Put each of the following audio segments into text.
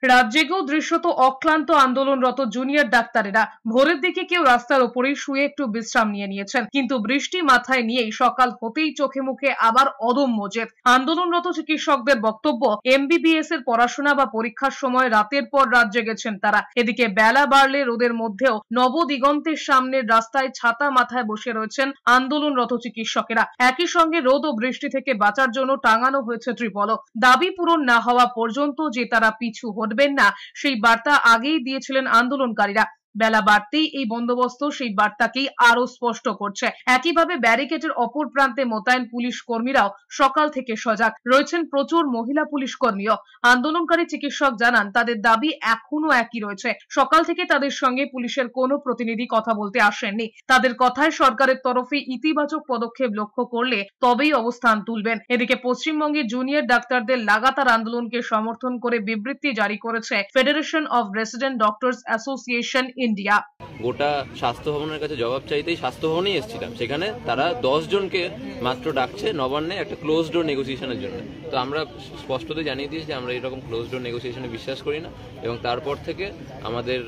রাজ্যেও দৃশ্যত অক্লান্ত আন্দোলনরত জুনিয়র ডাক্তারেরা ভোরের দিকে কেউ রাস্তার ওপরেই শুয়ে একটু বিশ্রাম নিয়েছেন, কিন্তু বৃষ্টি মাথায় নিয়েই সকাল হতেই চোখে মুখে আবার অদম্য জেদ। আন্দোলনরত চিকিৎসকদের বক্তব্য, এমবিবিএস এর পড়াশোনা বা পরীক্ষার সময় রাতের পর রাত জেগেছেন তারা। এদিকে বেলা বাড়লে রোদের মধ্যেও নবদিগন্তের সামনের রাস্তায় ছাতা মাথায় বসে রয়েছেন আন্দোলনরত চিকিৎসকেরা। একই সঙ্গে রোদ ও বৃষ্টি থেকে বাঁচার জন্য টাঙানো হয়েছে ত্রিপলও। দাবি পূরণ না হওয়া পর্যন্ত যে তারা পিছু হটবেন না, সেই বার্তা আগেই দিয়েছিলেন আন্দোলনকারীরা। বেলা বাড়তেই এই বন্দোবস্ত সেই বার্তাকেই আরো স্পষ্ট করছে। একইভাবে ব্যারিকেডের অপর প্রান্তে মোতায়েন পুলিশ কর্মীরাও সকাল থেকে সজাগ রয়েছেন। প্রচুর মহিলা পুলিশ কর্মীও। আন্দোলনকারী চিকিৎসক জানান, তাদের দাবি এখনো একই রয়েছে। সকাল থেকে তাদের সঙ্গে পুলিশের কোনো প্রতিনিধি কথা বলতে আসেননি। তাদের কথায় সরকারের তরফে ইতিবাচক পদক্ষেপ লক্ষ্য করলে তবেই অবস্থান তুলবেন। এদিকে পশ্চিমবঙ্গে জুনিয়র ডাক্তারদের লাগাতার আন্দোলনকে সমর্থন করে বিবৃতি জারি করেছে federation of resident doctors association India. গোটা স্বাস্থ্য ভবনের কাছে জবাব চাইতেই স্বাস্থ্য ভবনেই এসেছিলাম। সেখানে তারা 10 জনকে মাত্র ডাকছে নবান্নে একটা ক্লোজ ডোর নেগোসিয়েশনের জন্য। তো আমরা স্পষ্টতই জানিয়ে দিয়েছি যে আমরা এরকম ক্লোজ ডোর নেগোসিয়েশনে বিশ্বাস করি না, এবং তারপর থেকে আমাদের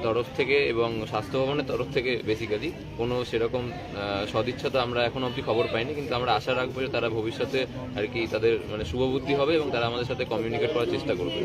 তরফ থেকে এবং স্বাস্থ্য ভবনের তরফ থেকে বেসিক্যালি কোনো সেরকম সদিচ্ছা তো আমরা এখন অবধি খবর পাইনি, কিন্তু আমরা আশা রাখবো যে তারা ভবিষ্যতে আর কি তাদের শুভবুদ্ধি হবে এবং তারা আমাদের সাথে কমিউনিকেট করার চেষ্টা করবে।